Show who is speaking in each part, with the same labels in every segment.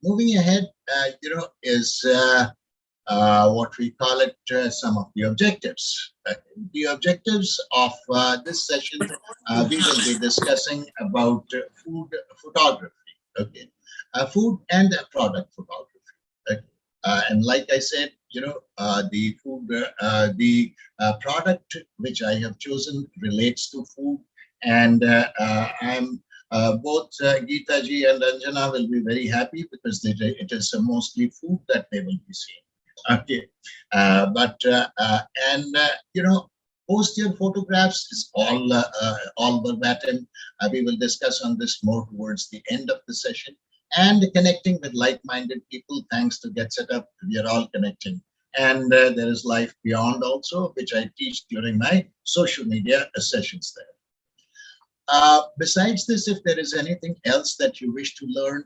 Speaker 1: moving ahead, is what we call it, some of the objectives. The objectives of this session, we will be discussing about food photography, okay, food and product photography. Okay. And like I said, the product which I have chosen relates to food, and I'm both Geeta ji and Ranjana will be very happy because it is mostly food that they will be seeing. Okay, but and post your photographs is all verbatim. We will discuss on this more towards the end of the session. And connecting with like-minded people, thanks to GetSetUp, we are all connecting. And there is life beyond also, which I teach during my social media sessions there. Besides this, if there is anything else that you wish to learn,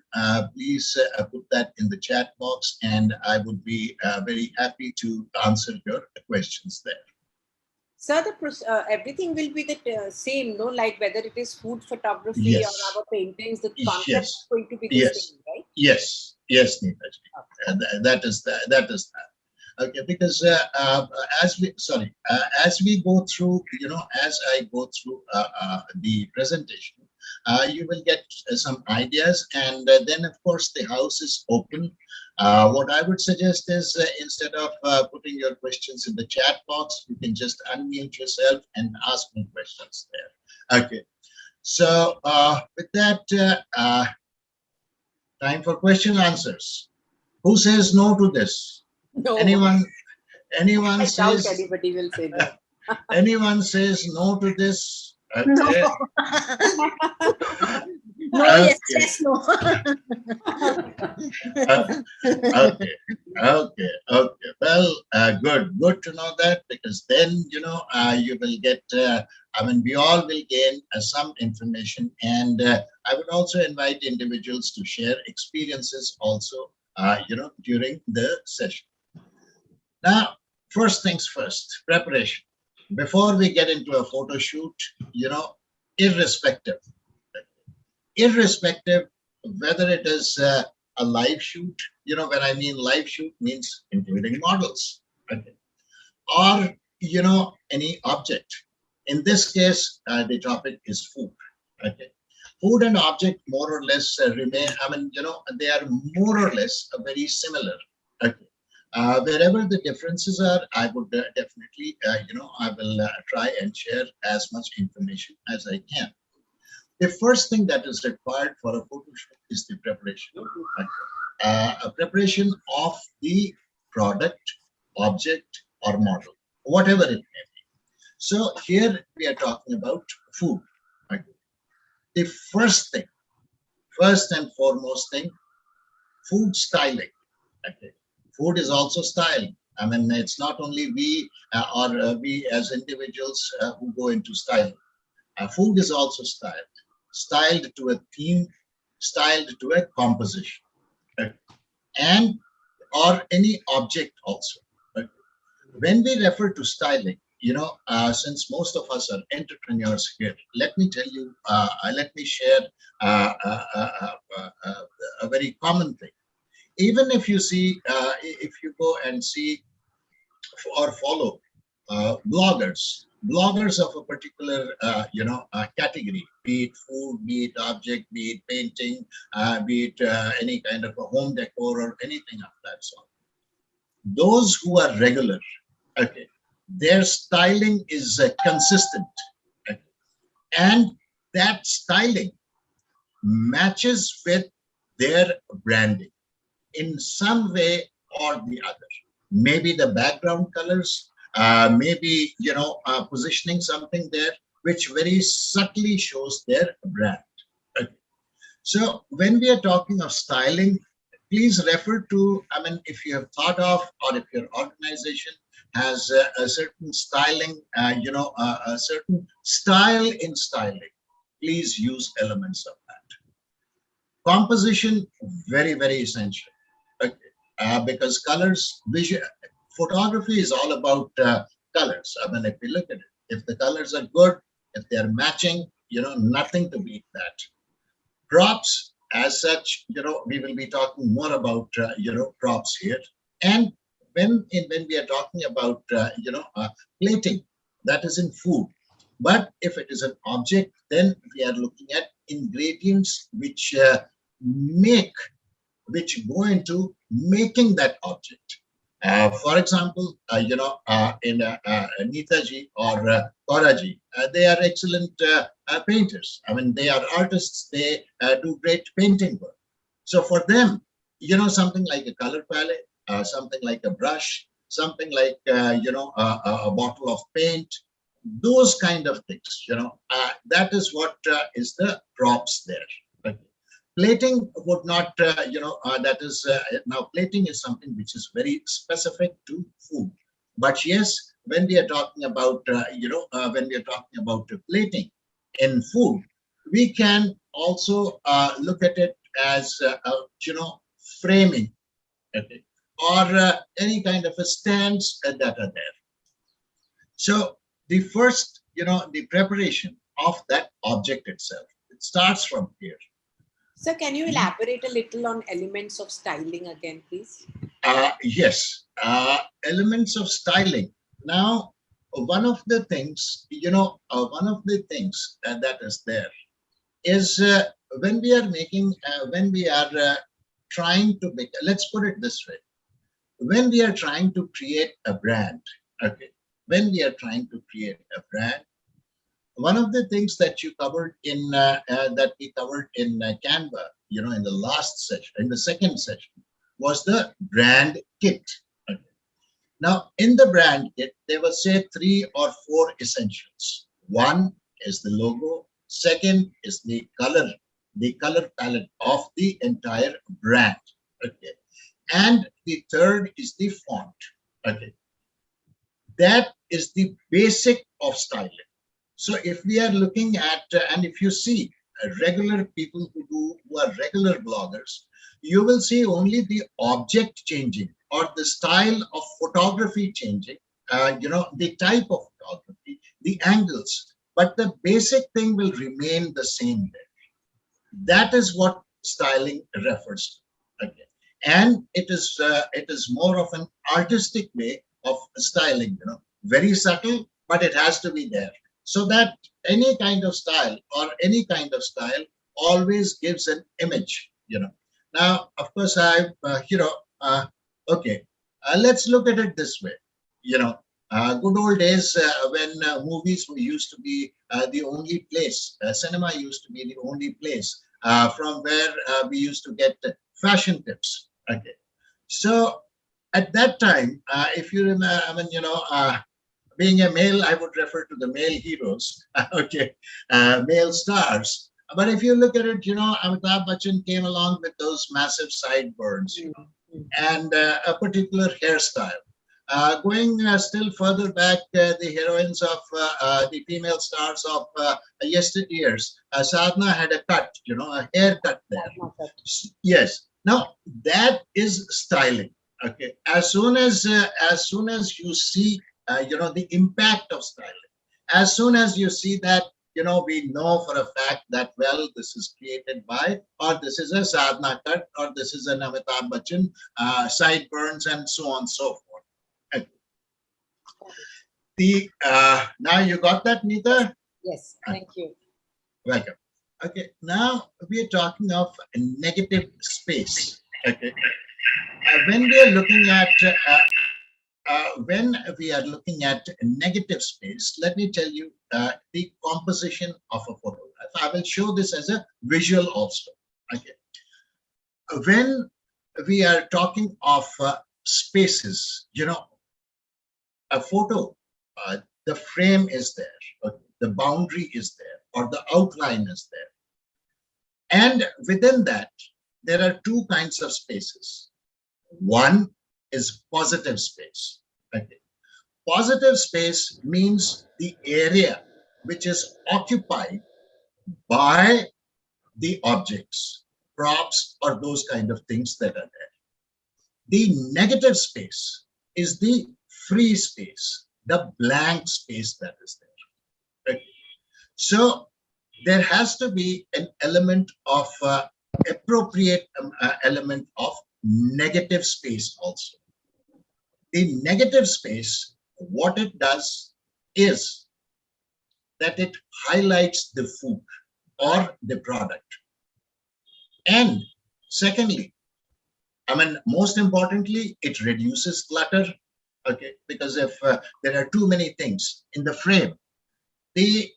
Speaker 1: please put that in the chat box, and I would be very happy to answer your questions there.
Speaker 2: Sir, everything will be the same, no? Like whether it is food photography
Speaker 1: Yes.
Speaker 2: or our paintings, the concept
Speaker 1: Yes.
Speaker 2: is going to be the
Speaker 1: Yes.
Speaker 2: same, right?
Speaker 1: Yes, yes, Neetaji.
Speaker 2: Okay.
Speaker 1: That is that. Okay, because as we go through, as I go through the presentation, you will get some ideas, and then of course the house is open. What I would suggest is instead of putting your questions in the chat box, you can just unmute yourself and ask me questions there. Okay, so with that, time for question answers. Who says no to this?
Speaker 2: No.
Speaker 1: Anyone
Speaker 2: I
Speaker 1: says
Speaker 2: doubt anybody will say no.
Speaker 1: anyone says no to this? Okay.
Speaker 3: No. No,
Speaker 1: Okay.
Speaker 3: yes, no.
Speaker 1: Okay. Well, good to know that, because then you will get. We all will gain some information, and I would also invite individuals to share experiences also. During the session. Now, first things first, preparation. Before we get into a photo shoot, irrespective whether it is a live shoot, when I mean live shoot means including models, okay, or any object. In this case, the topic is food. Okay, food and object more or less remain. They are more or less very similar. Okay. Wherever the differences are, I would definitely, I will try and share as much information as I can. The first thing that is required for a photo shoot is the preparation. A preparation of the product, object, or model, whatever it may be. So here we are talking about food. Right? The first and foremost thing, food styling. Okay. Food is also styled. It's not only we we as individuals who go into styling. Food is also styled to a theme, styled to a composition, right? And or any object also. Right? When we refer to styling, since most of us are entrepreneurs here, let me tell you, let me share a very common thing. Even if you see, if you go and see or follow bloggers of a particular, category, be it food, be it object, be it painting, be it any kind of a home decor or anything of that sort. Those who are regular, okay, their styling is consistent, okay, and that styling matches with their branding in some way or the other. Maybe the background colors, maybe positioning something there which very subtly shows their brand. Okay. So when we are talking of styling, please refer to, if you have thought of, or if your organization has a certain styling, a certain style in styling, please use elements of that. Composition, very, very essential. Okay. Because colors, photography is all about colors. If we look at it, if the colors are good, if they're matching, nothing to beat that. Props, as such, we will be talking more about, props here. And when we are talking about, plating, that is in food. But if it is an object, then we are looking at ingredients make which go into making that object. For example, in Neetaji or Koraji, they are excellent painters. I mean, they are artists. They do great painting work. So for them, something like a color palette, something like a brush, something like a bottle of paint, those kind of things. That is what is the props there. Okay. Plating would not, that is, now plating is something which is very specific to food. But yes, when we are talking about, when we are talking about plating in food, we can also look at it as, framing, okay, or any kind of a stands that are there. So the first, the preparation of that object itself, it starts from here.
Speaker 2: Sir, can you elaborate a little on elements of styling again, please?
Speaker 1: Yes, elements of styling. Now, one of the things, that is there is when we are trying to make, let's put it this way, when we are trying to create a brand, okay, when we are trying to create a brand, one of the things that you covered in that we covered in Canva, in the last session, in the second session, was the brand kit. Okay. Now, in the brand kit, there were say 3 or 4 essentials. One is the logo. Second is the color palette of the entire brand. Okay, and the third is the font. Okay, that is the basic of styling. So if we are looking at, and if you see regular people who are regular bloggers, you will see only the object changing or the style of photography changing, the type of photography, the angles, but the basic thing will remain the same there. That is what styling refers to. Okay. And it is more of an artistic way of styling, very subtle, but it has to be there. So that any kind of style or any kind of style always gives an image. Now, of course, okay, let's look at it this way. Good old days when movies were used to be the only place, cinema used to be the only place from where we used to get fashion tips. Okay. So at that time, if you remember, I mean, being a male, I would refer to the male heroes, okay, male stars. But if you look at it, Amitabh Bachchan came along with those massive sideburns, and a particular hairstyle. Going still further back, the heroines of the female stars of yesteryears, Sadhna had a cut, a haircut there. Yes. Now that is styling. Okay. As soon as you see, the impact of styling, as soon as you see that, we know for a fact that, well, this is created by, or this is a Sadhna cut, or this is an Amitabh Bachchan, sideburns, and so on and so forth. Okay. Now you got that, Neeta?
Speaker 2: Yes, thank you.
Speaker 1: Welcome. Okay, now we are talking of negative space. Okay, when we are looking at negative space, let me tell you the composition of a photograph. I will show this as a visual also. Okay, when we are talking of spaces, a photo, the frame is there, okay, the boundary is there, or the outline is there. And within that, there are 2 kinds of spaces. One is positive space. Okay. Positive space means the area which is occupied by the objects, props, or those kind of things that are there. The negative space is the free space, the blank space that is there. Okay. So there has to be an element of appropriate element of negative space also. The negative space, what it does is that it highlights the food or the product. And secondly, most importantly, it reduces clutter. Okay, because if there are too many things in the frame, the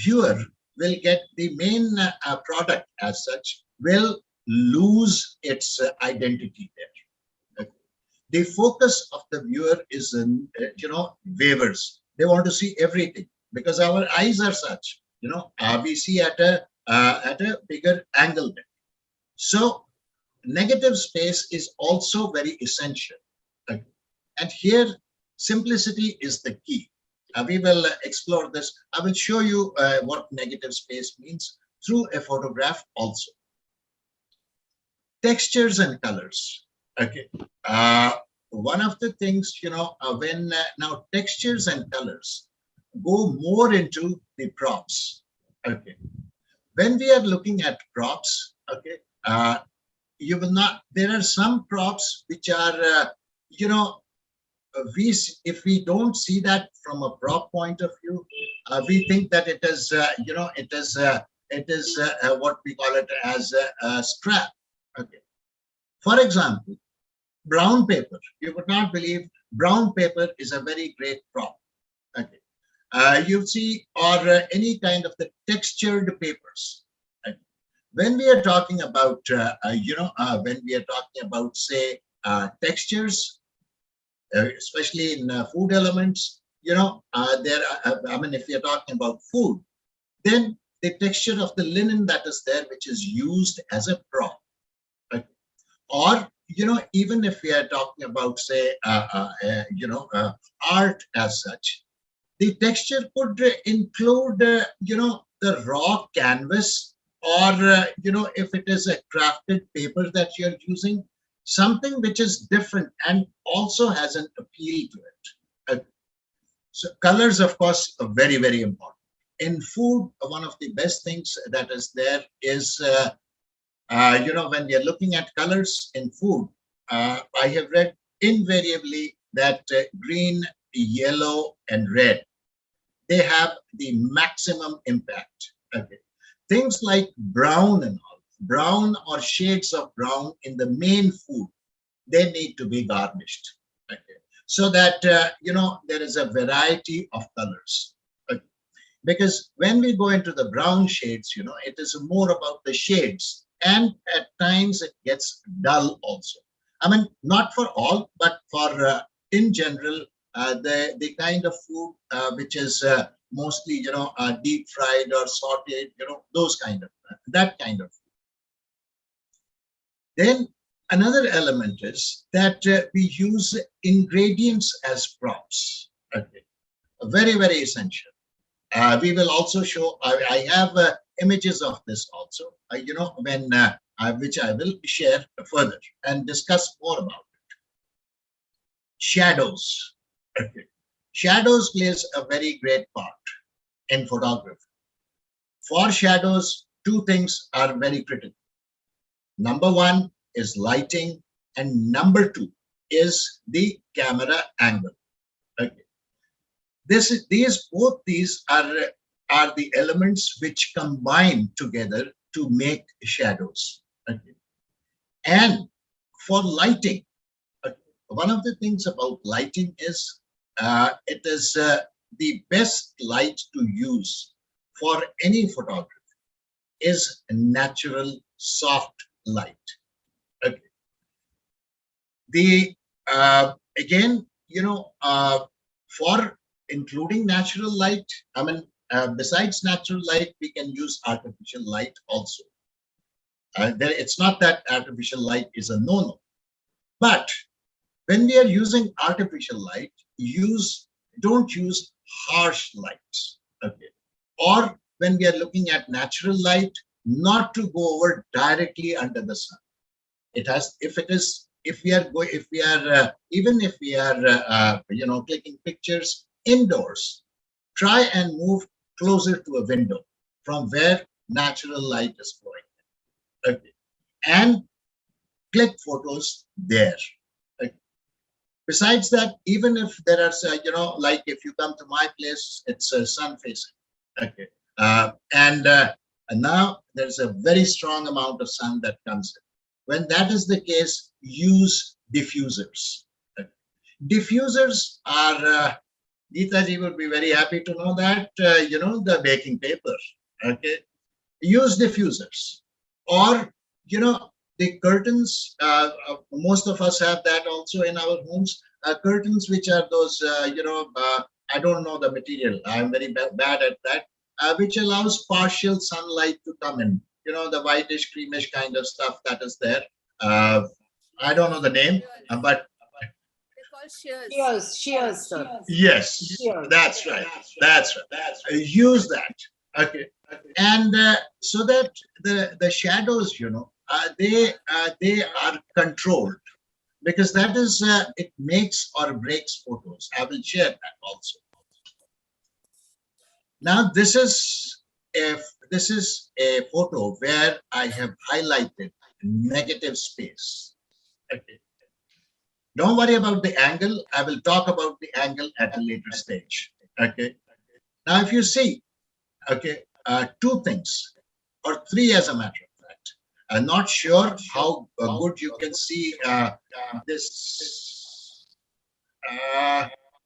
Speaker 1: viewer will get the main product as such will lose its identity there. Okay. The focus of the viewer is in, wavers. They want to see everything because our eyes are such. We see at a bigger angle there. So negative space is also very essential. Okay. And here, simplicity is the key. We will explore this. I will show you what negative space means through a photograph also. Textures and colors. Okay. One of the things, when now textures and colors go more into the props. Okay. When we are looking at props, okay, you will not, there are some props which are, if we don't see that from a prop point of view, we think that it is, what we call it as a scrap. Okay. For example, brown paper. You would not believe brown paper is a very great prop. Okay. You see, or any kind of the textured papers. Okay. When we are talking about, when we are talking about, say, textures, especially in food elements, if you're talking about food, then the texture of the linen that is there, which is used as a prop. Right? Or, even if we are talking about, say, art as such, the texture could include, the raw canvas, or, if it is a crafted paper that you're using, something which is different and also has an appeal to it. So colors, of course, are very, very important. In food, one of the best things that is there is, when we are looking at colors in food, I have read invariably that green, yellow, and red, they have the maximum impact. Okay. Things like brown and all, brown or shades of brown in the main food, they need to be garnished. Okay. So that, there is a variety of colors. Okay. Because when we go into the brown shades, it is more about the shades. And at times it gets dull also. Not for all, but for in general, the kind of food which is mostly, deep fried or sauteed, those kind of, that kind of food. Then another element is that we use ingredients as props. Okay. Very, very essential. We will also show, I have images of this also, which I will share further and discuss more about it. Shadows. Okay. Shadows plays a very great part in photography. For shadows, two things are very critical. Number one is lighting, and number two is the camera angle. Okay. Both these are the elements which combine together to make shadows. Okay. And for lighting, one of the things about lighting is it is the best light to use for any photography is natural soft light. Okay. The again, for including natural light, besides natural light, we can use artificial light also. It's not that artificial light is a no-no, but when we are using artificial light, don't use harsh lights. Okay. Or when we are looking at natural light, not to go over directly under the sun. It has, if we are even if we are, clicking pictures indoors, try and move closer to a window from where natural light is flowing. Okay. and click photos there. Right? Besides that, even if there are, like if you come to my place, it's sun facing. Okay. And now there's a very strong amount of sun that comes in. When that is the case, use diffusers. Okay. Diffusers are, Geeta ji would be very happy to know that, the baking paper. Okay. Use diffusers. Or, the curtains, most of us have that also in our homes. Curtains, which are those, I don't know the material. I'm very bad at that, which allows partial sunlight to come in. The whitish, creamish kind of stuff that is there. I don't know the name, but
Speaker 2: They're called shears, sir.
Speaker 1: yes,
Speaker 2: Shears.
Speaker 1: that's right. That's right. Use that. Okay. And so that the shadows, they are controlled, because that is it makes or breaks photos. I will share that also. Now this is a photo where I have highlighted negative space. Okay. Don't worry about the angle. I will talk about the angle at a later stage. Okay. Now, if you see, okay, two things or three, as a matter of fact. I'm not sure how good you can see this.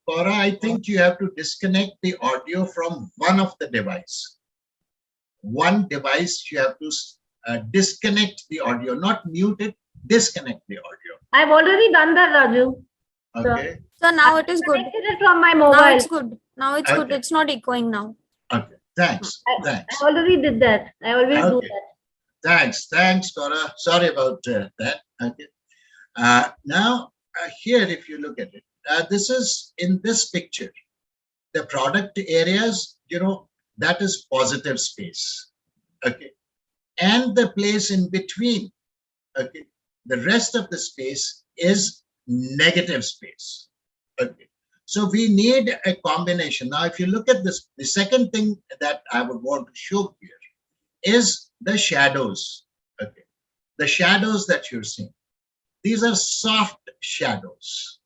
Speaker 1: Cora, I think you have to disconnect the audio from one of the device. One device you have to disconnect the audio, not mute it, disconnect the audio.
Speaker 3: I've already done that, Raju.
Speaker 1: Okay.
Speaker 4: So now it is good.
Speaker 3: Connected it from my mobile.
Speaker 4: Now it's good. Now it's good.
Speaker 1: Okay.
Speaker 4: It's not echoing now.
Speaker 1: Okay. Thanks. Thanks.
Speaker 3: I already did that. I always do
Speaker 1: Okay.
Speaker 3: that.
Speaker 1: Thanks, Cora. Sorry about that. Okay. Now, here, if you look at it, this is in this picture, the product areas, that is positive space. Okay. And the place in between, okay, the rest of the space is negative space. Okay. So we need a combination. Now, if you look at this, the second thing that I would want to show here is the shadows. Okay. The shadows that you're seeing. These are soft shadows.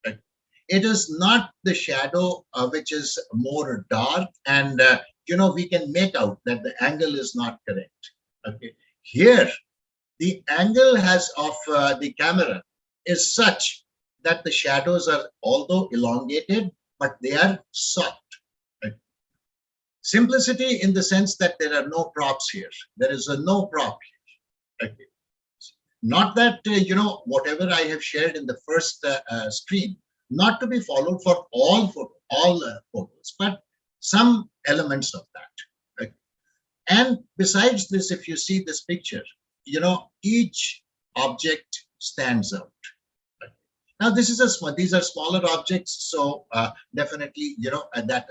Speaker 1: Okay. It is not the shadow which is more dark, and we can make out that the angle is not correct. Okay. Here, the angle of the camera is such that the shadows are, although elongated, but they are soft. Right? Simplicity in the sense that there are no props here. There is a no prop here. Okay. Not that, whatever I have shared in the first screen, not to be followed for all photos, but some elements of that. Okay. And besides this, if you see this picture, each object stands out. Now, these are smaller objects, so definitely, that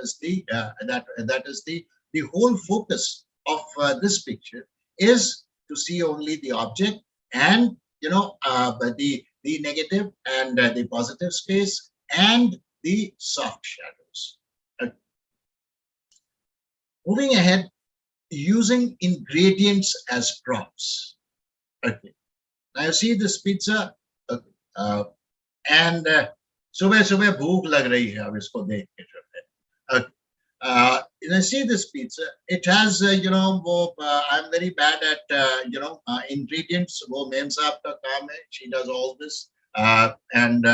Speaker 1: is the whole focus of this picture is to see only the object and the negative and the positive space and the soft shadows. Moving ahead, using ingredients as props. Okay. Now you see this pizza. Okay. And सुबह सुबह भूख लग रही है अब इसको देख के जो है you see this pizza, it has I'm very bad at ingredients. वो मेम साहब का काम है, she does all this, and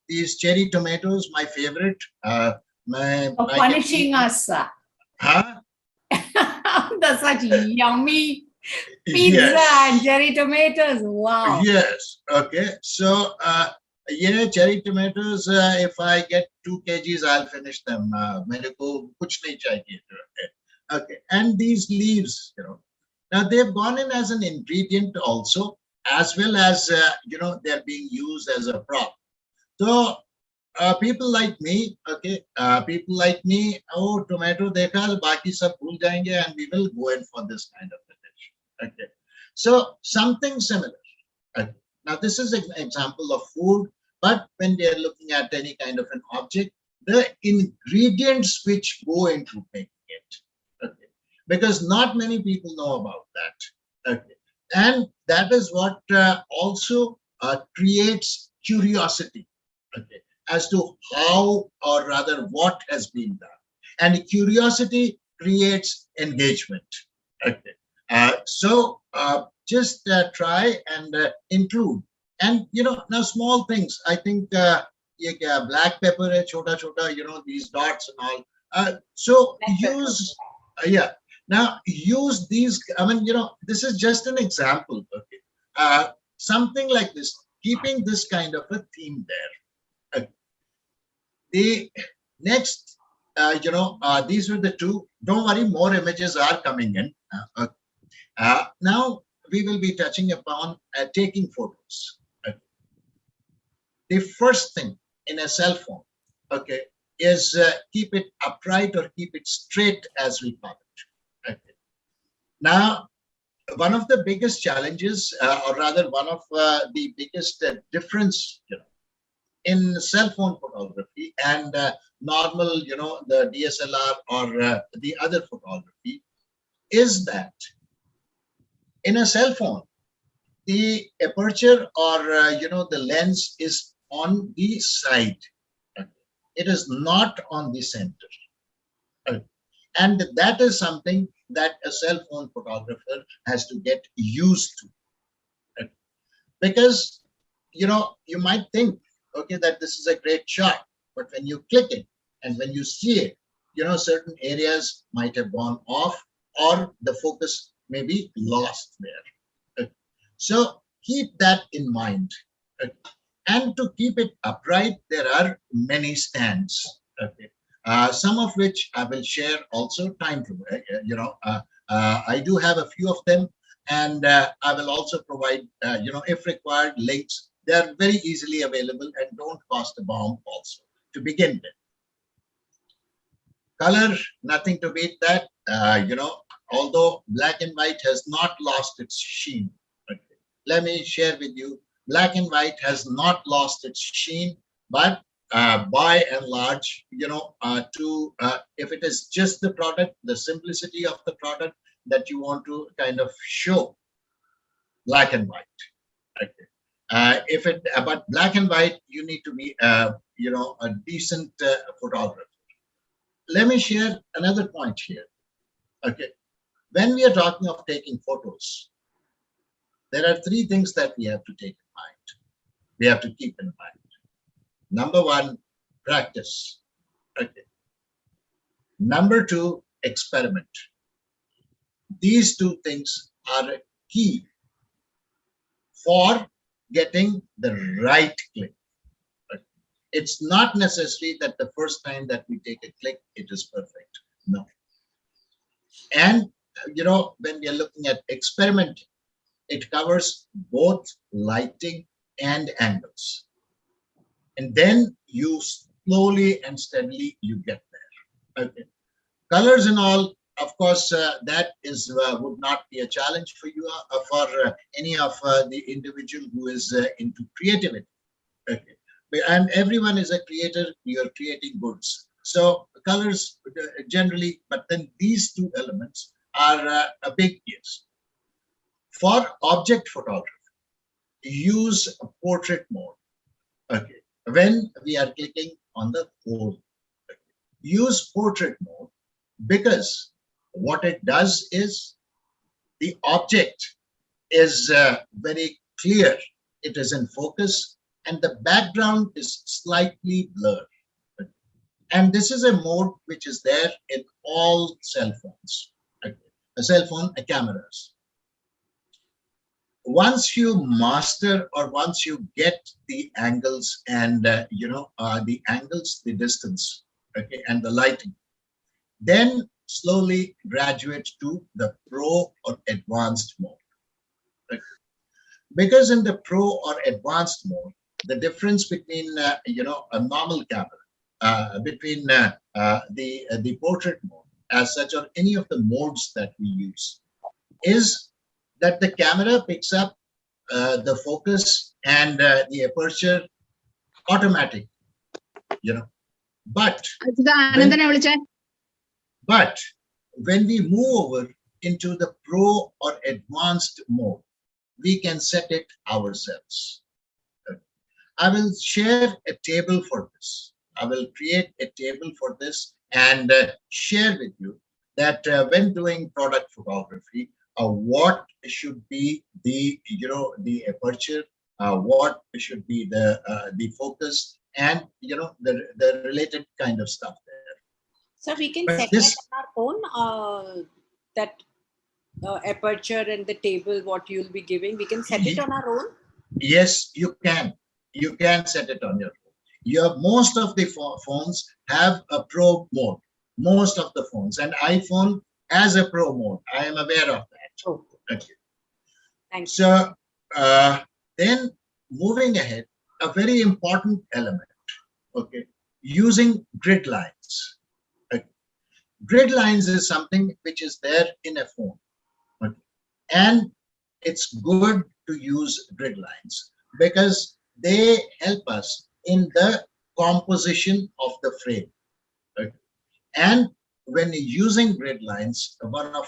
Speaker 1: these cherry tomatoes, my favorite.
Speaker 5: Punishing us.
Speaker 1: Huh?
Speaker 5: That's such yummy pizza and cherry tomatoes. Wow.
Speaker 1: Yes. Okay. So, cherry tomatoes, if I get 2 kgs, I'll finish them. मेरे को कुछ नहीं चाहिए. Okay. And these leaves, now they've gone in as an ingredient also, as well as, they're being used as a prop. So, people like me, okay, oh, tomato dekha, baki sab bhul jayenge, and we will go in for this kind of a dish. Okay. So something similar. Okay. Now, this is an example of food, but when they are looking at any kind of an object, the ingredients which go into making it. Okay. Because not many people know about that. Okay. And that is what also creates curiosity, okay, as to how, or rather what has been done. And curiosity creates engagement. Okay. Just try and include. And, now small things, I think black pepper, hai, chota chota, these dots and all. So
Speaker 2: Black pepper.
Speaker 1: use, yeah. Now use these, I mean, this is just an example. Okay. Something like this, keeping this kind of a theme there. The next, these were the two. Don't worry, more images are coming in. Now we will be touching upon taking photos. The first thing in a cell phone, okay, is keep it upright or keep it straight, as we call it. Okay. Now, one of the biggest challenges, or rather one of the biggest difference, in cell phone photography and normal, the DSLR or the other photography, is that in a cell phone, the aperture or the lens is on the side. It is not on the center. And that is something that a cell phone photographer has to get used to. Because, you might think, okay, that this is a great shot, but when you click it and when you see it, certain areas might have gone off or the focus may be lost there. So keep that in mind. And to keep it upright, there are many stands. Okay. Some of which I will share also time to, I do have a few of them, and I will also provide, if required, links. They are very easily available and don't cost a bomb also to begin with. Color, nothing to beat that. Although black and white has not lost its sheen. Okay. Let me share with you, black and white has not lost its sheen, but by and large, if it is just the product, the simplicity of the product that you want to kind of show, black and white. Okay. But black and white, you need to be, a decent photographer. Let me share another point here. Okay. When we are talking of taking photos, there are three things that we have to take in mind. We have to keep in mind. Number one, practice. Okay. Number two, experiment. These two things are key for getting the right click. It's not necessary that the first time that we take a click, it is perfect. No. And, when we are looking at experimenting, it covers both lighting and angles. And then you slowly and steadily you get there. Okay. Colors and all, of course, that is would not be a challenge for you, for any of the individual who is into creativity. Okay. And everyone is a creator. You are creating goods. So colors generally, but then these two elements are a big yes. For object photography, use portrait mode. Okay. When we are clicking on the whole, okay. Use portrait mode, because what it does is the object is very clear. It is in focus and the background is slightly blurred. And this is a mode which is there in all cell phones, a cell phone cameras. Once you master, or once you get the angles and the angles, the distance, okay, and the lighting, then slowly graduate to the pro or advanced mode. Okay. Because in the pro or advanced mode, the difference between a normal camera, between the portrait mode as such, or any of the modes that we use, is that the camera picks up the focus and the aperture automatic, but when we move over into the pro or advanced mode, we can set it ourselves. I will share a table for this. I will create a table for this and share with you that when doing product photography, what should be the the aperture, what should be the focus, and the related kind of stuff there.
Speaker 2: So we can
Speaker 1: But
Speaker 2: set
Speaker 1: this,
Speaker 2: that on our own, that aperture and the table, what you'll be giving. We can set it on our own.
Speaker 1: yes, you can. You can set it on your phone. Most of the phones have a pro mode. Most of the phones, and iPhone has a pro mode. I am aware of that.
Speaker 2: Oh,
Speaker 1: Okay.
Speaker 2: thank you.
Speaker 1: So then moving ahead, a very important element. Okay, using grid lines. Okay. Grid lines is something which is there in a phone. Okay. And it's good to use grid lines because they help us in the composition of the frame. Okay. And when using grid lines, one of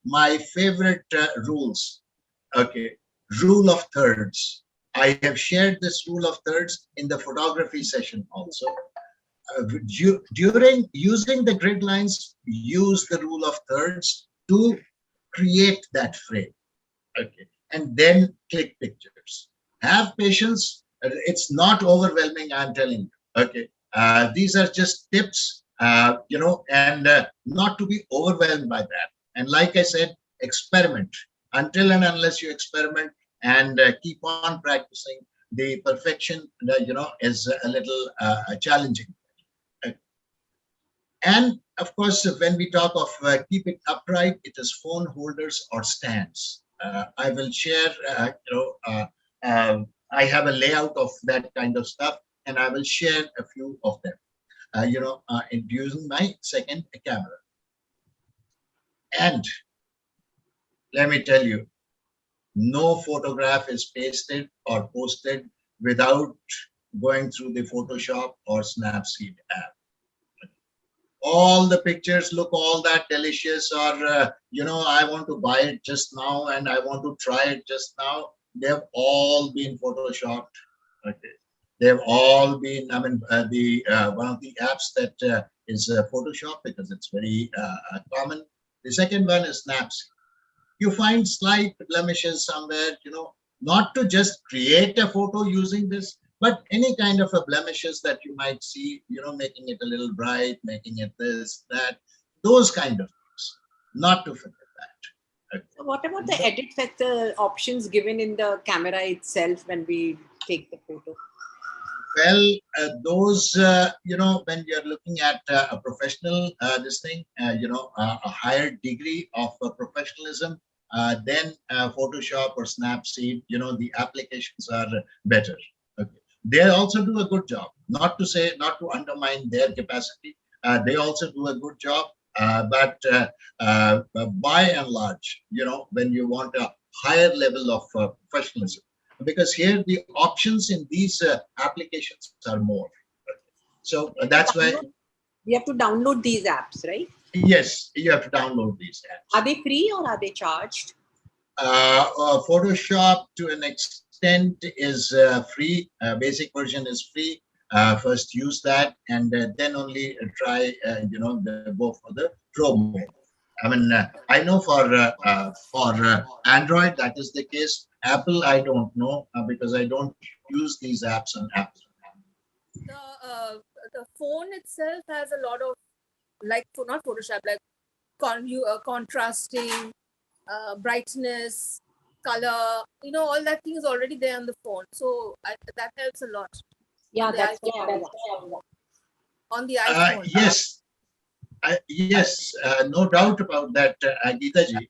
Speaker 1: my favorite rules, okay, rule of thirds. I have shared this rule of thirds in the photography session also. During using the grid lines, use the rule of thirds to create that frame. Okay, and then click pictures. Have patience. It's not overwhelming, I'm telling you. Okay, these are just tips, and not to be overwhelmed by that. And like I said, experiment until and unless you experiment and keep on practicing. The perfection, is a little challenging. And of course, when we talk of keep it upright, it is phone holders or stands. I will share, I have a layout of that kind of stuff, and I will share a few of them, using my second camera. And let me tell you, no photograph is pasted or posted without going through the Photoshop or Snapseed app. All the pictures look all that delicious, or I want to buy it just now and I want to try it just now. They've all been photoshopped. Okay, they've all been, the one of the apps that is Photoshop, because it's very common. The second one is Snapseed. You find slight blemishes somewhere, not to just create a photo using this, but any kind of a blemishes that you might see, making it a little bright, making it this, that, those kind of things, not to forget that. Okay.
Speaker 2: So what about the edit factor options given in the camera itself when we take the photo?
Speaker 1: Well, those, when you're looking at a professional, this thing, a higher degree of professionalism, then Photoshop or Snapseed, the applications are better. Okay. They also do a good job. Not to undermine their capacity. They also do a good job. But by and large, when you want a higher level of professionalism, because here the options in these applications are more. So that's why
Speaker 2: we have to download these apps, right?
Speaker 1: Yes, you have to download these apps.
Speaker 2: Are they free or are they charged?
Speaker 1: Photoshop to an extent is free. Basic version is free. First use that, and then only try go for the pro mode. I know for Android that is the case. Apple, I don't know because I don't use these apps on Apple.
Speaker 6: The phone itself has a lot of, like, not Photoshop, like contrasting, brightness, color, all that thing is already there on the phone. So that helps a lot.
Speaker 2: Yeah,
Speaker 6: on the
Speaker 2: that's
Speaker 6: iPhone.
Speaker 2: yeah.
Speaker 6: On the iPhone.
Speaker 1: Yes. Yes, no doubt about that, Geeta ji.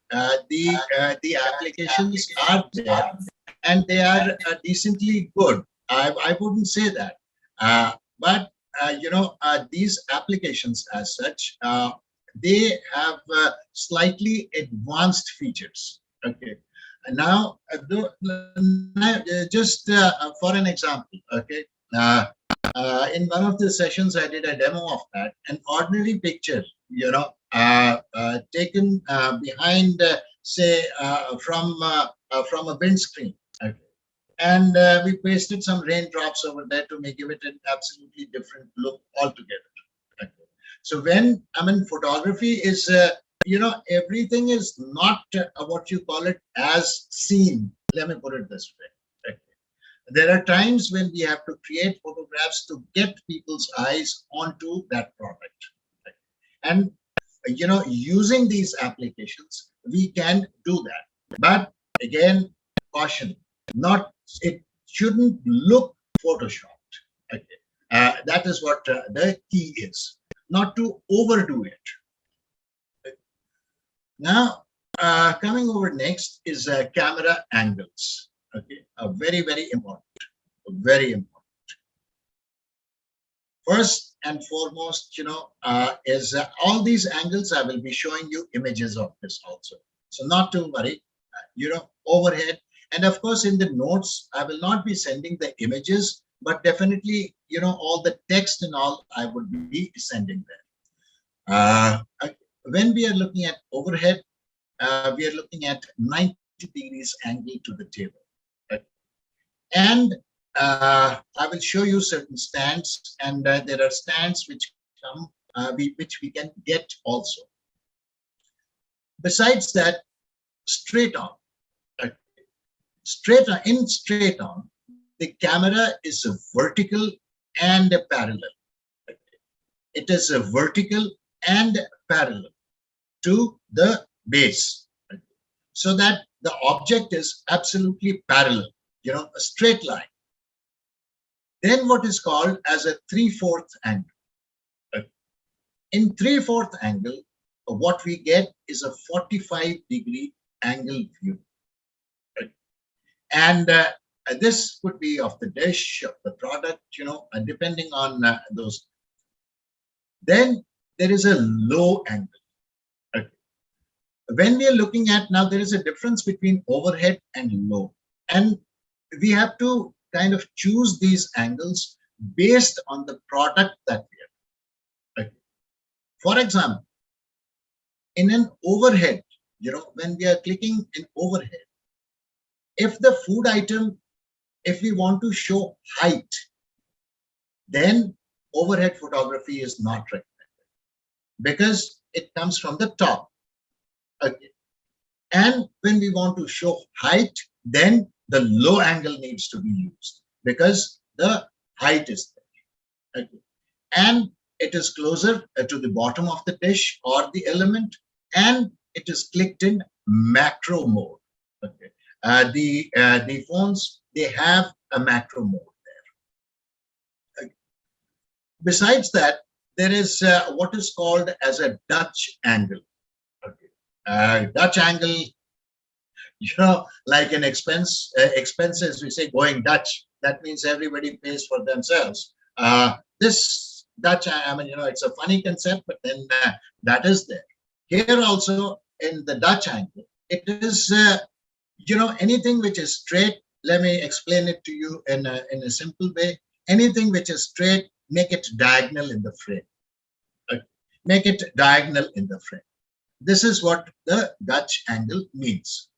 Speaker 1: The applications are there and they are decently good. I wouldn't say that, but these applications as such, they have slightly advanced features. Okay, and now just for an example, okay. In one of the sessions, I did a demo of that. An ordinary picture, taken behind, say, from from a windscreen. Okay. And we pasted some raindrops over there to give it an absolutely different look altogether. Okay. So when photography is, everything is not what you call it as seen. Let me put it this way. Okay. There are times when we have to create photographs to get people's eyes onto that product. Okay. And using these applications, we can do that. But again, caution, not it shouldn't look photoshopped. Okay. That is what the key is, not to overdo it. Now, coming over next is camera angles. Okay, very, very important, very important. First and foremost, is all these angles. I will be showing you images of this also. So not to worry, overhead. And of course, in the notes, I will not be sending the images, but definitely, all the text and all I would be sending there. When we are looking at overhead, we are looking at 90 degrees angle to the table. Right? And I will show you certain stands, and there are stands which come, which we can get also. Besides that, straight on, straight on, the camera is a vertical and a parallel. It is a vertical and parallel to the base, so that the object is absolutely parallel, a straight line. Then what is called as a 3/4 angle. In 3/4 angle, what we get is a 45-degree angle view. And this could be of the dish, of the product, depending on those. Then there is a low angle. When we are looking at now, there is a difference between overhead and low. And we have to kind of choose these angles based on the product that we are. For example, in an overhead, when we are clicking in overhead, if the food item, if we want to show height, then overhead photography is not recommended because it comes from the top. Okay. And when we want to show height, then the low angle needs to be used because the height is there. Okay. And it is closer to the bottom of the dish or the element, and it is clicked in macro mode. Okay. The phones, they have a macro mode there. Okay. Besides that, there is what is called as a Dutch angle. Okay. Dutch angle, like an expenses, we say going Dutch. That means everybody pays for themselves. This Dutch, it's a funny concept, but then that is there. Here also in the Dutch angle, it is, anything which is straight. Let me explain it to you in a simple way. Anything which is straight, make it diagonal in the frame. Make it diagonal in the frame. This is what the Dutch angle means.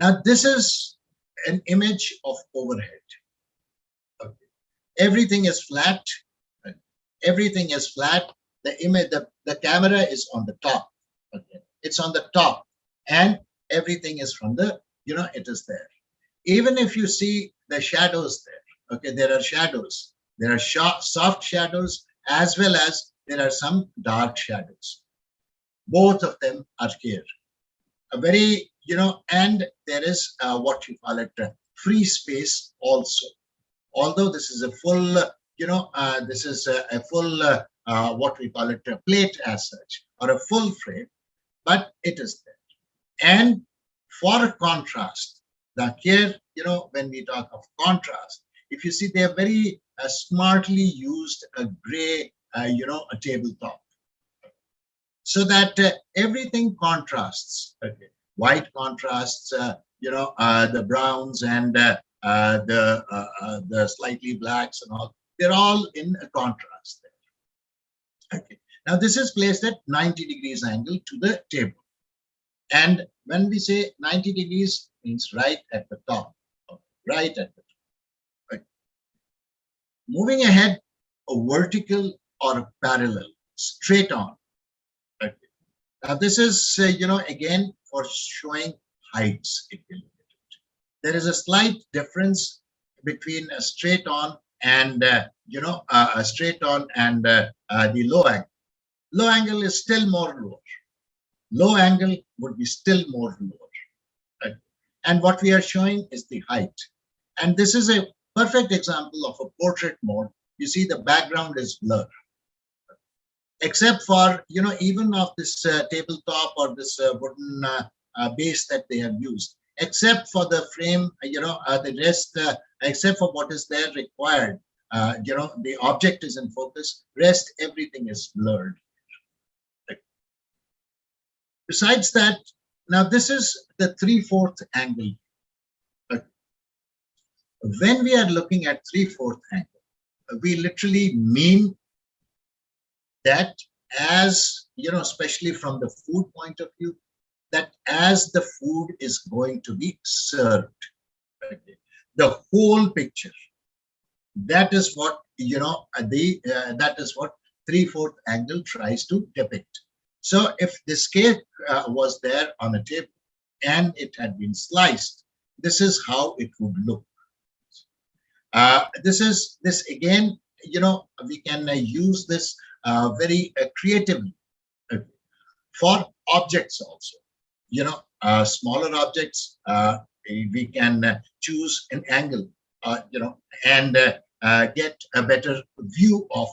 Speaker 1: Now, this is an image of overhead. Okay. Everything is flat. Everything is flat. The image, the camera is on the top. Okay. It's on the top, and everything is from the, it is there. Even if you see the shadows there, okay, there are shadows. There are soft shadows as well as there are some dark shadows. Both of them are here. A very, and there is what you call it, free space also. Although this is a full, this is a full, what we call it, a plate as such, or a full frame, but it is there. And for contrast, now here, when we talk of contrast, if you see, they are very smartly used a gray, a tabletop, so that everything contrasts. Okay. White contrasts, the browns and the slightly blacks and all. They're all in a contrast there. Okay. Now this is placed at 90 degrees angle to the table, and When we say 90 degrees, means right at the top, right at the top. Right. Moving ahead, a vertical or a parallel, straight on. Right. Now this is, again for showing heights. If you look at it, there is a slight difference between a straight on and a straight on and the low angle. Low angle is still more lower. Low angle would be still more lower. Right? And what we are showing is the height. And this is a perfect example of a portrait mode. You see the background is blurred. Except for, even of this tabletop or this wooden base that they have used. Except for the frame, the rest, except for what is there required, the object is in focus. Rest, everything is blurred. Besides that, now this is the 3/4 angle. When we are looking at 3/4 angle, we literally mean that as, especially from the food point of view, that as the food is going to be served, the whole picture, that is what, that is what 3/4 angle tries to depict. So if this cake was there on a table and it had been sliced, this is how it would look. This again, we can use this very creatively for objects also. Smaller objects, we can choose an angle, and get a better view of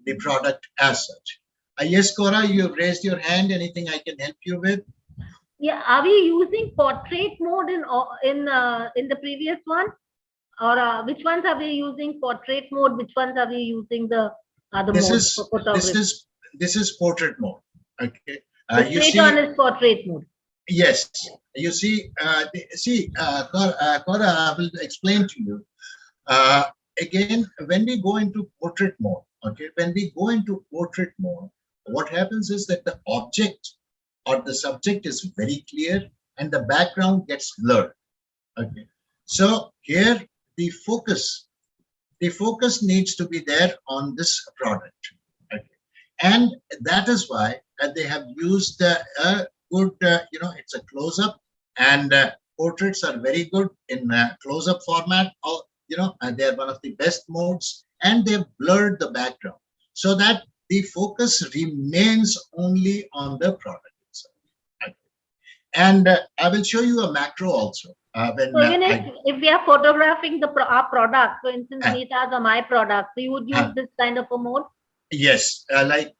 Speaker 1: the product as such. Yes, Cora, you raised your hand. Anything I can help you with?
Speaker 3: Yeah, are we using portrait mode in the previous one, or which ones are we using portrait mode? Which ones are we using the other
Speaker 1: This
Speaker 3: mode
Speaker 1: is
Speaker 3: for photography?
Speaker 1: this is portrait mode. Okay,
Speaker 3: The
Speaker 1: you
Speaker 3: straight
Speaker 1: see,
Speaker 3: on is portrait mode.
Speaker 1: yes, you see, Cora, I will explain to you. Again, when we go into portrait mode, when we go into portrait mode, what happens is that the object or the subject is very clear and the background gets blurred. Okay, so here the focus needs to be there on this product. Okay, and that is why they have used a good, it's a close-up, and portraits are very good in close-up format. And they are one of the best modes, and they've blurred the background so that the focus remains only on the product itself. Okay. And I will show you a macro also.
Speaker 3: So even if we are photographing our product, for instance, Nita's or my product, so you would use this kind of a mode?
Speaker 1: Yes, like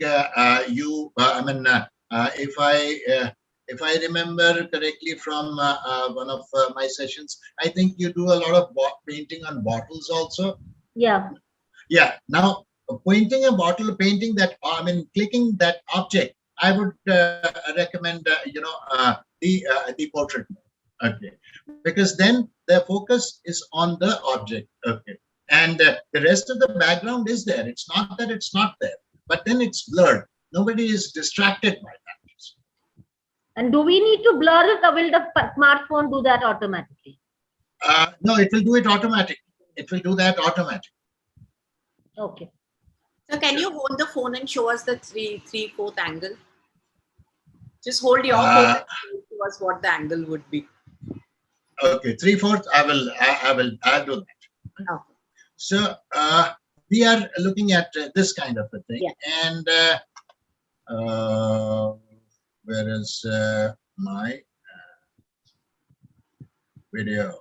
Speaker 1: if I remember correctly from one of my sessions, I think you do a lot of painting on bottles also.
Speaker 3: Yeah.
Speaker 1: Yeah. Now, painting a bottle, painting that, clicking that object, I would recommend, the portrait mode. Okay. Because then the focus is on the object. Okay. And the rest of the background is there. It's not that it's not there, but then it's blurred. Nobody is distracted by that.
Speaker 3: And do we need to blur it, or will the smartphone do that automatically?
Speaker 1: No, it will do it automatically. It will do that automatically.
Speaker 3: Okay.
Speaker 2: So can you hold the phone and show us the 3/4 angle? Just hold your phone and show us what the angle would be.
Speaker 1: Okay, 3/4. I'll do that.
Speaker 2: Okay.
Speaker 1: So we are looking at this kind of a thing,
Speaker 2: yeah.
Speaker 1: And where is my video?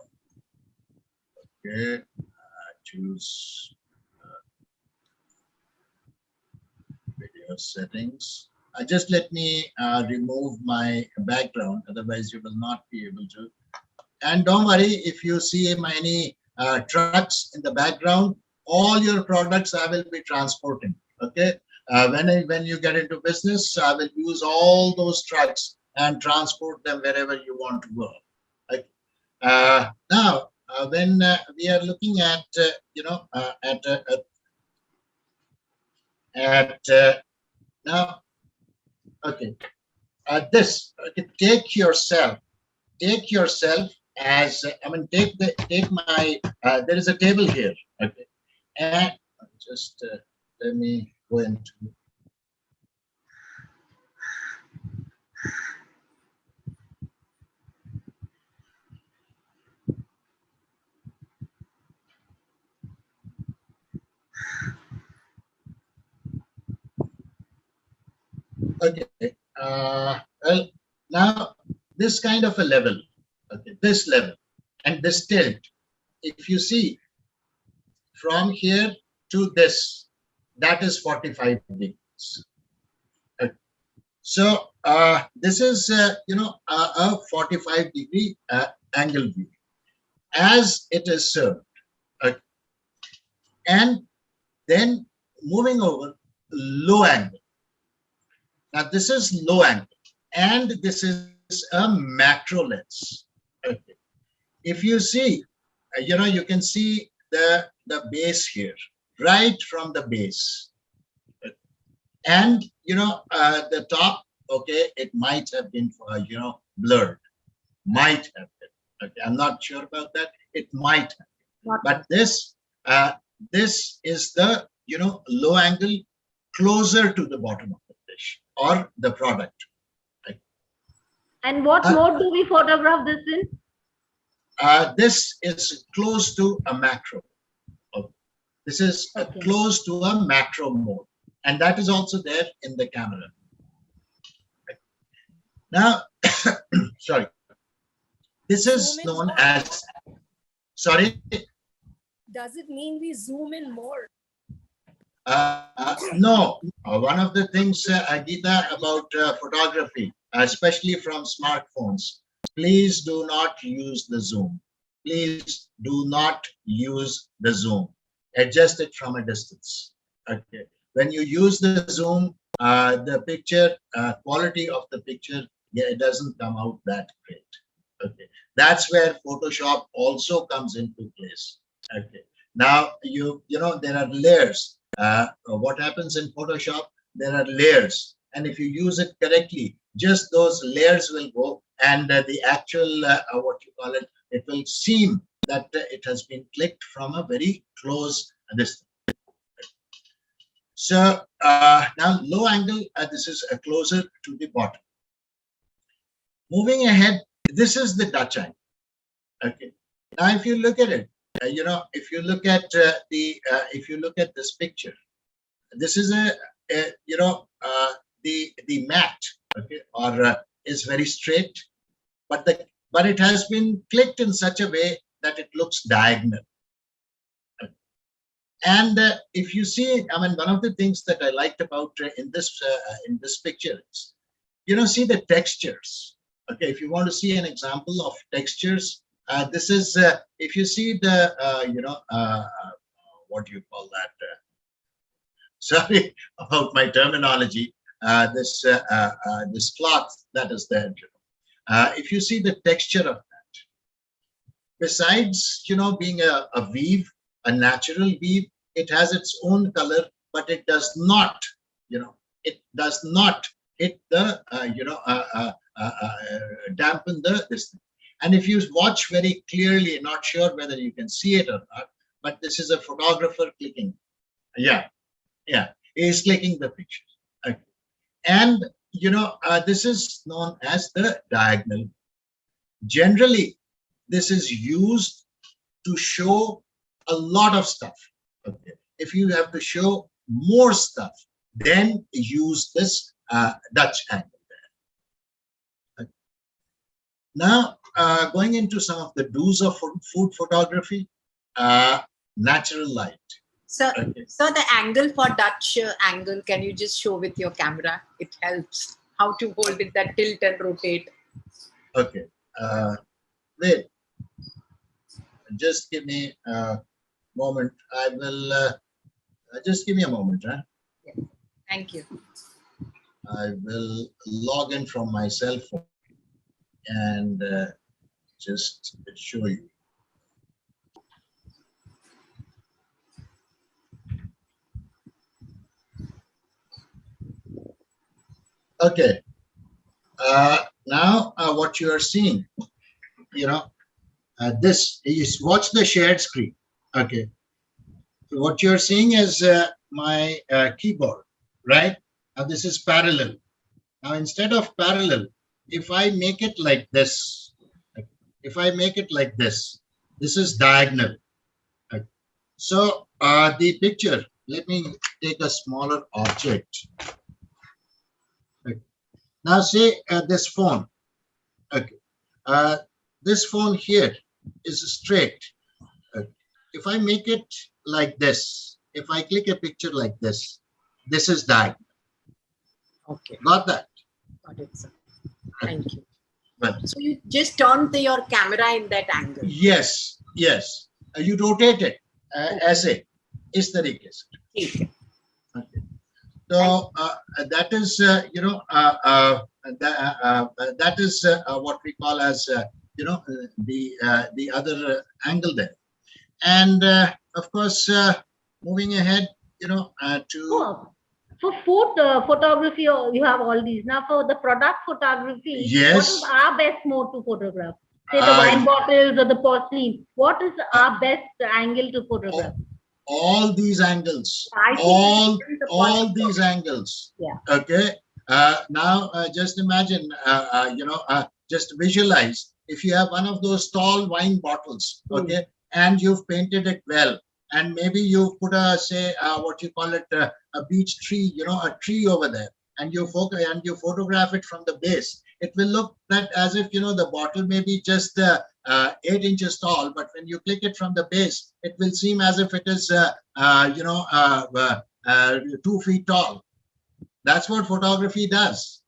Speaker 1: Okay, choose video settings. Just let me remove my background, otherwise you will not be able to. And don't worry if you see many trucks in the background. All your products I will be transporting. Okay, when you get into business, I will use all those trucks and transport them wherever you want to go. Right? Now, when we are looking at now, okay, this, take yourself. take yourself as, take my, there is a table here. Okay. And just let me go into. Okay. Well, now this kind of a level, okay, this level and this tilt, if you see from here to this, that is 45 degrees. Okay. So this is, a 45-degree angle view as it is served. Okay. And then moving over, low angle. Now this is low angle, and this is a macro lens. Okay. If you see, you can see the base here, right from the base, and the top. Okay, it might have been blurred, might have been. Okay, I'm not sure about that. It might have been. But this is the low angle closer to the bottom of the dish or the product.
Speaker 3: And what mode do we photograph this in?
Speaker 1: This is close to a macro. This is close to a macro mode, and that is also there in the camera. Now, sorry, this is known as, sorry?
Speaker 6: Does it mean we zoom in more?
Speaker 1: No. One of the things, Geeta, about photography, especially from smartphones, please do not use the zoom. Please do not use the zoom. Adjust it from a distance. Okay. When you use the zoom, the picture, quality of the picture, it doesn't come out that great. Okay. That's where Photoshop also comes into place. Okay. Now, there are layers. What happens in Photoshop, there are layers, and if you use it correctly, just those layers will go, and the actual it will seem that it has been clicked from a very close distance. So now low angle, this is closer to the bottom. Moving ahead, this is the Dutch angle. Okay. Now if you look at it, if you look at this picture, this is the mat, okay, or is very straight, but it has been clicked in such a way that it looks diagonal. And if you see, one of the things that I liked about in this picture is, see the textures. Okay, if you want to see an example of textures, this is if you see the what do you call that? Sorry about my terminology. This cloth that is there. If you see the texture of that, besides being a weave, a natural weave, it has its own color, but it does not hit the dampen this thing. And if you watch very clearly, not sure whether you can see it or not, but this is a photographer clicking. Yeah, he's clicking the picture. Okay. And this is known as the diagonal. Generally, this is used to show a lot of stuff. Okay. If you have to show more stuff, then use this Dutch angle there. Okay. Now, going into some of the do's of food photography, natural light.
Speaker 2: So the angle for Dutch angle, can you just show with your camera? It helps. How to hold it, that tilt and rotate.
Speaker 1: Okay. Wait. Just give me a moment. I will just give me a moment. Huh?
Speaker 2: Yes. Thank you.
Speaker 1: I will log in from my cell phone and just show you. Okay. Now what you are seeing this is, watch the shared screen. Okay. So what you're seeing is my keyboard, right? Now this is parallel. Now instead of parallel, if I make it like this, this is diagonal. Okay. So the picture, let me take a smaller object. Okay. Now say this phone. Okay. This phone here is straight. Okay. If I make it like this, if I click a picture like this is diagonal.
Speaker 2: Okay,
Speaker 1: Got that?
Speaker 2: got it, sir. Thank you.
Speaker 1: Well,
Speaker 2: So you just turn your camera in that angle.
Speaker 1: yes, yes. You rotate it ऐसे, इस तरीके से.
Speaker 2: ठीक है.
Speaker 1: Okay. So that is, that is what we call as, the other angle there. And of course, moving ahead, to.
Speaker 3: Oh, for food photography, you have all these. Now for the product photography,
Speaker 1: Yes.
Speaker 3: what is our best mode to photograph? Say the wine bottles or the porcelain. What is our best angle to photograph?
Speaker 1: All these angles,
Speaker 3: I think
Speaker 1: all these angles.
Speaker 3: Yeah.
Speaker 1: Okay. Now, just imagine, just visualize if you have one of those tall wine bottles, okay, and you've painted it well, and maybe you've put a, say, what you call it, a beech tree, a tree over there, and you photograph it from the base. It will look that as if, the bottle may be just 8 inches tall, but when you click it from the base, it will seem as if it is, 2 feet tall. That's what photography does.